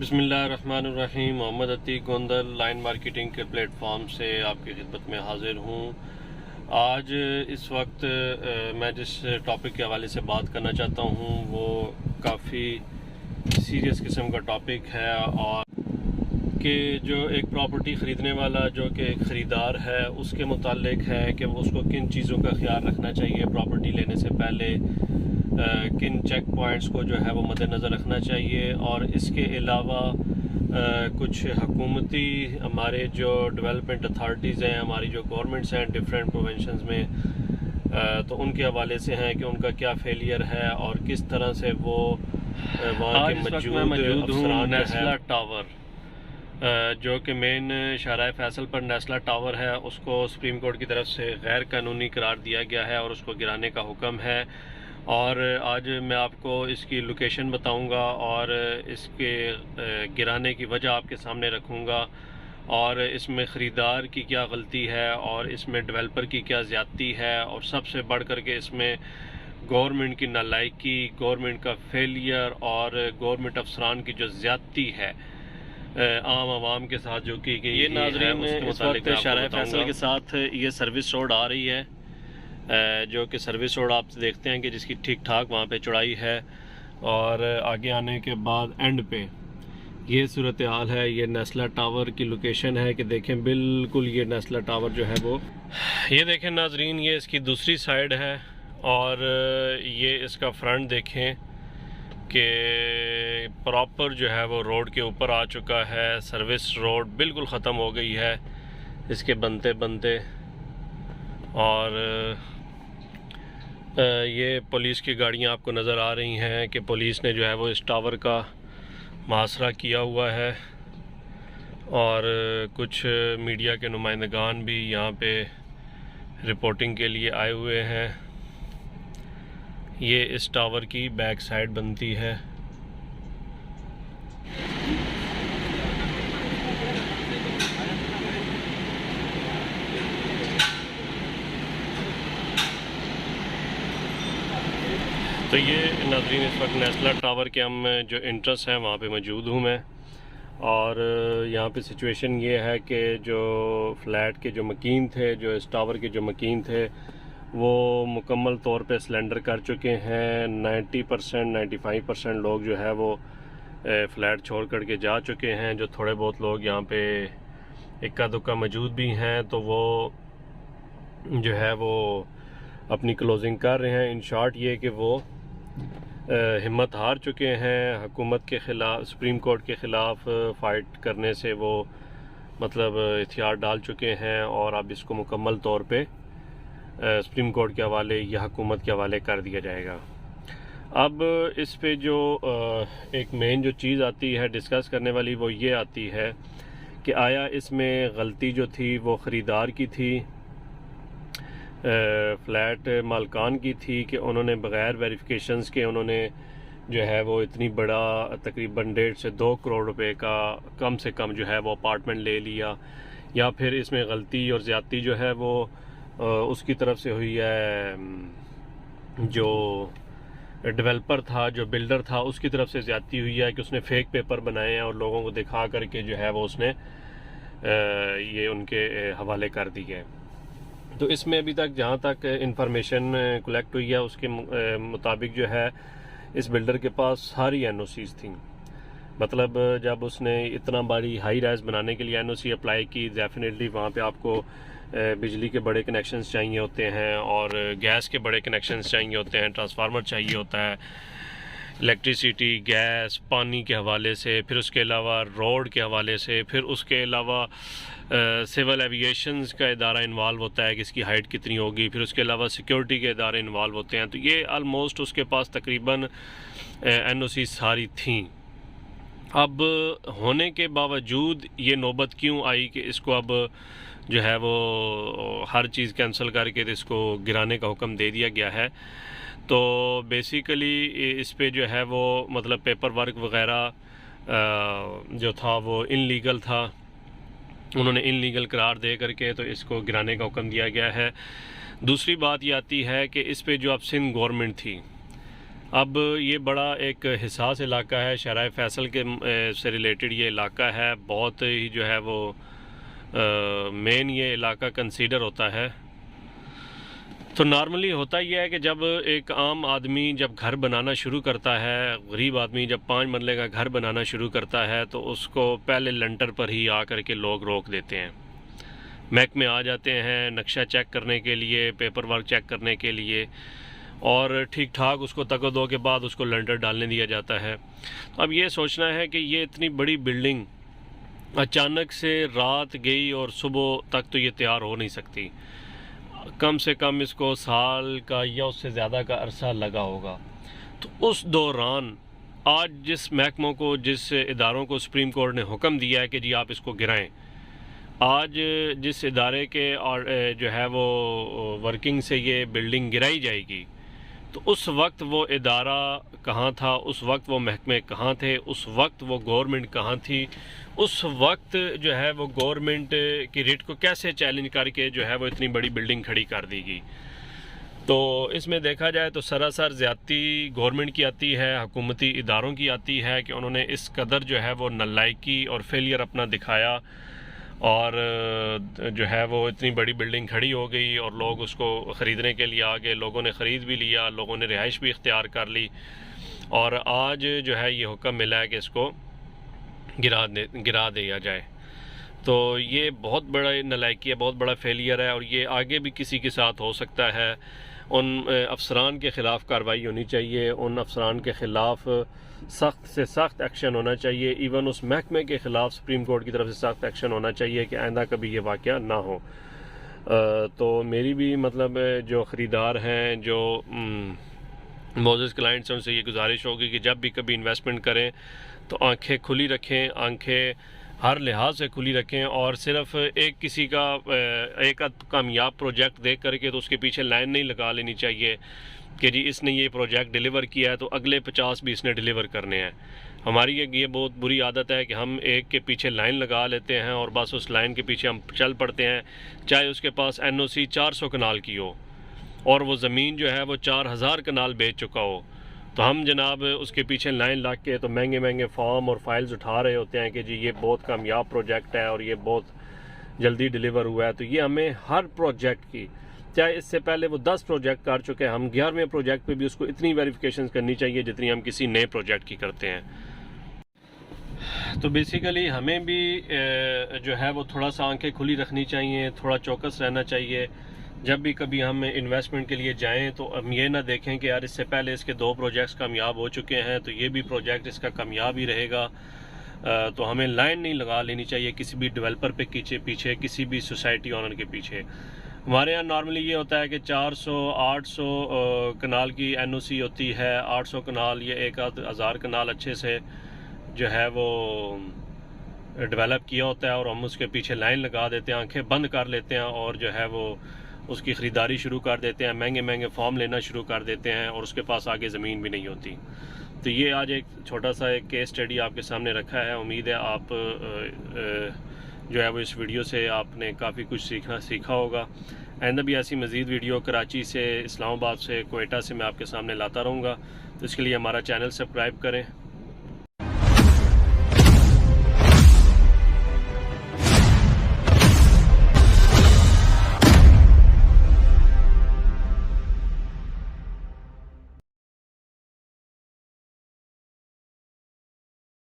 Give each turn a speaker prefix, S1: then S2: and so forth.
S1: बिस्मिल्लाहिर्रहमानिर्रहीम। Mohammad Atiq Gondal line marketing के platform से आपकी खिदमत में हाजिर हूँ। आज इस वक्त मैं जिस टॉपिक के हवाले से बात करना चाहता हूँ वो काफ़ी सीरियस किस्म का टॉपिक है, और कि जो एक प्रॉपर्टी ख़रीदने वाला जो कि एक ख़रीदार है उसके मुतालिक है कि वो उसको किन चीज़ों का ख्याल रखना चाहिए प्रॉपर्टी लेने से पहले, किन चेक पॉइंट्स को जो है वो मद्देनज़र रखना चाहिए। और इसके अलावा कुछ हकूमती हमारे जो डेवलपमेंट अथॉरिटीज़ हैं, हमारी जो गवर्नमेंट्स हैं डिफरेंट प्रोविंशंस में, तो उनके हवाले से हैं कि उनका क्या फेलियर है और किस तरह से वो वहाँ के मौजूद हूँ नेस्ला टावर, जो कि मेन शाहराह फैसल पर नेस्ला टावर है, उसको सुप्रीम कोर्ट की तरफ से गैर कानूनी करार दिया गया है और उसको गिराने का हुक्म है। और आज मैं आपको इसकी लोकेशन बताऊंगा और इसके गिराने की वजह आपके सामने रखूंगा, और इसमें ख़रीदार की क्या गलती है और इसमें डेवलपर की क्या ज़्यादती है, और सबसे बढ़ कर के इसमें गवर्नमेंट की नालायकी, गवर्नमेंट का फेलियर और गवर्नमेंट अफसरान की जो ज़्यादती है आम आवाम के साथ जो की गई। ये नाज़रीन इस वक्त शाहराह फैसल के साथ ये सर्विस रोड आ रही है, जो कि सर्विस रोड आप देखते हैं कि जिसकी ठीक ठाक वहाँ पे चौड़ाई है, और आगे आने के बाद एंड पे ये सूरत हाल है। ये नेस्ला टावर की लोकेशन है कि देखें बिल्कुल ये नेस्ला टावर जो है वो, ये देखें नाजरीन, ये इसकी दूसरी साइड है, और ये इसका फ्रंट देखें कि प्रॉपर जो है वो रोड के ऊपर आ चुका है। सर्विस रोड बिल्कुल ख़त्म हो गई है इसके बनते बनते। और ये पुलिस की गाड़ियाँ आपको नज़र आ रही हैं कि पुलिस ने जो है वो इस टावर का मुहासरा किया हुआ है, और कुछ मीडिया के नुमाइंदगान भी यहाँ पे रिपोर्टिंग के लिए आए हुए हैं। ये इस टावर की बैक साइड बनती है। तो ये नाज़रीन इस वक्त नेस्ला टावर के हम जो इंट्रेंस है वहाँ पे मौजूद हूँ मैं, और यहाँ पे सिचुएशन ये है कि जो फ्लैट के जो मकीन थे, जो इस टावर के जो मकीन थे, वो मुकम्मल तौर पे सिलेंडर कर चुके हैं। 90% 95% लोग जो है वो फ्लैट छोड़ कर के जा चुके हैं। जो थोड़े बहुत लोग यहाँ पे इक्का दुक्का मौजूद भी हैं, तो वो जो है वो अपनी क्लोजिंग कर रहे हैं। इन शॉर्ट ये कि वो हिम्मत हार चुके हैं हुकूमत के ख़िलाफ़, सुप्रीम कोर्ट के ख़िलाफ़ फ़ाइट करने से वो मतलब इख्तियार डाल चुके हैं, और अब इसको मुकम्मल तौर पे सुप्रीम कोर्ट के हवाले या हुकूमत के हवाले कर दिया जाएगा। अब इस पे जो एक मेन जो चीज़ आती है डिस्कस करने वाली, वो ये आती है कि आया इसमें गलती जो थी वो ख़रीदार की थी, फ्लैट मालकान की थी, कि उन्होंने बग़ैर वेरिफिकेशंस के उन्होंने जो है वो इतनी बड़ा तकरीबन 1.5 से 2 करोड़ रुपए का कम से कम जो है वो अपार्टमेंट ले लिया, या फिर इसमें गलती और ज़्यादती जो है वो उसकी तरफ से हुई है, जो डेवलपर था, जो बिल्डर था, उसकी तरफ से ज़्यादती हुई है कि उसने फ़ेक पेपर बनाए हैं और लोगों को दिखा करके जो है वो उसने ये उनके हवाले कर दी है। तो इसमें अभी तक जहाँ तक इंफॉर्मेशन कलेक्ट हुई है उसके मुताबिक जो है इस बिल्डर के पास सारी एनओसीज़ थी। मतलब जब उसने इतना बड़ी हाई राइज बनाने के लिए एनओसी अप्लाई की, डेफिनेटली वहाँ पे आपको बिजली के बड़े कनेक्शंस चाहिए होते हैं, और गैस के बड़े कनेक्शंस चाहिए होते हैं, ट्रांसफार्मर चाहिए होता है, इलेक्ट्रिसिटी, गैस, पानी के हवाले से, फिर उसके अलावा रोड के हवाले से, फिर उसके अलावा सिविल एविएशंस का इदारा इन्वॉल्व होता है कि इसकी हाइट कितनी होगी, फिर उसके अलावा सिक्योरिटी के इदारे इन्वॉल्व होते हैं। तो ये आलमोस्ट उसके पास तकरीबन एनओसी सारी थी। अब होने के बावजूद ये नौबत क्यों आई कि इसको अब जो है वो हर चीज़ कैंसिल करके इसको गिराने का हुक्म दे दिया गया है। तो बेसिकली इस पे जो है वो मतलब पेपर वर्क वगैरह जो था वो इनलीगल था, उन्होंने इनलीगल करार दे करके तो इसको गिराने का हुक्म दिया गया है। दूसरी बात ये आती है कि इस पे जो अब सिंध गवर्नमेंट थी, अब ये बड़ा एक हिसास इलाका है, शहर फैसल के से रिलेटेड ये इलाका है, बहुत ही जो है वो मेन ये इलाका कंसीडर होता है। तो नॉर्मली होता यह है कि जब एक आम आदमी जब घर बनाना शुरू करता है, गरीब आदमी जब 5 मरले का घर बनाना शुरू करता है, तो उसको पहले लंटर पर ही आकर के लोग रोक देते हैं। महकमे आ जाते हैं नक्शा चेक करने के लिए, पेपर वर्क चेक करने के लिए, और ठीक ठाक उसको तकदो के बाद उसको लंटर डालने दिया जाता है। तो अब ये सोचना है कि ये इतनी बड़ी बिल्डिंग अचानक से रात गई और सुबह तक तो ये तैयार हो नहीं सकती। कम से कम इसको साल का या उससे ज़्यादा का अरसा लगा होगा। तो उस दौरान आज जिस महकमों को, जिस इदारों को सुप्रीम कोर्ट ने हुक्म दिया है कि जी आप इसको गिराएं, आज जिस इदारे के और जो है वो वर्किंग से ये बिल्डिंग गिराई जाएगी, तो उस वक्त वो इदारा कहाँ था, उस वक्त वो महकमे कहाँ थे, उस वक्त वो गवर्नमेंट कहाँ थी, उस वक्त जो है वो गवर्नमेंट की रेट को कैसे चैलेंज करके जो है वो इतनी बड़ी बिल्डिंग खड़ी कर दी गई। तो इसमें देखा जाए तो सरासर ज़्यादती गवर्नमेंट की आती है, हुकूमती इदारों की आती है कि उन्होंने इस कदर जो है वो नालायकी और फेलियर अपना दिखाया, और जो है वो इतनी बड़ी बिल्डिंग खड़ी हो गई और लोग उसको ख़रीदने के लिए आ गए, लोगों ने ख़रीद भी लिया, लोगों ने रिहाइश भी इख्तियार कर ली, और आज जो है ये हुक्म मिला है कि इसको गिरा दिया जाए। तो ये बहुत बड़ा नालायकी है, बहुत बड़ा फेलियर है, और ये आगे भी किसी के साथ हो सकता है। उन अफसरान के ख़िलाफ़ कार्रवाई होनी चाहिए, उन अफसरान के ख़िलाफ़ सख्त से सख्त एक्शन होना चाहिए। इवन उस महकमे के ख़िलाफ़ सुप्रीम कोर्ट की तरफ से सख्त एक्शन होना चाहिए कि आइंदा कभी ये वाक़या ना हो। तो मेरी भी मतलब जो ख़रीदार हैं, जो मोज़ेस क्लाइंट्स हैं, उनसे ये गुजारिश होगी कि जब भी कभी इन्वेस्टमेंट करें तो आंखें खुली रखें, आंखें हर लिहाज से खुली रखें, और सिर्फ एक किसी का एक कामयाब प्रोजेक्ट देख करके तो उसके पीछे लाइन नहीं लगा लेनी चाहिए कि जी इसने ये प्रोजेक्ट डिलीवर किया है तो अगले 50 भी इसने डिलीवर करने हैं। हमारी ये बहुत बुरी आदत है कि हम एक के पीछे लाइन लगा लेते हैं और बस उस लाइन के पीछे हम चल पड़ते हैं, चाहे उसके पास NOC 400 कनाल की हो और वो ज़मीन जो है वो 4000 कनाल बेच चुका हो, तो हम जनाब उसके पीछे लाइन लग के तो महंगे महंगे फॉर्म और फाइल्स उठा रहे होते हैं कि जी ये बहुत कामयाब प्रोजेक्ट है और ये बहुत जल्दी डिलीवर हुआ है। तो ये हमें हर प्रोजेक्ट की, चाहे इससे पहले वो 10 प्रोजेक्ट कर चुके हैं, हम 11वें प्रोजेक्ट पे भी उसको इतनी वेरिफिकेशन करनी चाहिए जितनी हम किसी नए प्रोजेक्ट की करते हैं। तो बेसिकली हमें भी जो है वो थोड़ा सा आंखें खुली रखनी चाहिए, थोड़ा चौकस रहना चाहिए। जब भी कभी हम इन्वेस्टमेंट के लिए जाएं तो हम ये ना देखें कि यार इससे पहले इसके 2 प्रोजेक्ट्स कामयाब हो चुके हैं तो ये भी प्रोजेक्ट इसका कामयाब ही रहेगा। तो हमें लाइन नहीं लगा लेनी चाहिए किसी भी डेवलपर पे पीछे, किसी भी सोसाइटी ऑनर के पीछे। हमारे यहाँ नॉर्मली ये होता है कि 400-800 कनाल की NOC होती है, 800 कनाल या 1000 कनाल अच्छे से जो है वो डेवलप किया होता है, और हम उसके पीछे लाइन लगा देते हैं, आंखें बंद कर लेते हैं और जो है वो उसकी ख़रीदारी शुरू कर देते हैं, महंगे महंगे फॉर्म लेना शुरू कर देते हैं, और उसके पास आगे ज़मीन भी नहीं होती। तो ये आज एक छोटा सा एक केस स्टडी आपके सामने रखा है। उम्मीद है आप जो है वो इस वीडियो से आपने काफ़ी कुछ सीखा होगा। आइंदा भी ऐसी मज़ीद वीडियो कराची से, इस्लामाबाद से, कोयटा से मैं आपके सामने लाता रहूँगा। तो इसके लिए हमारा चैनल सब्सक्राइब करें।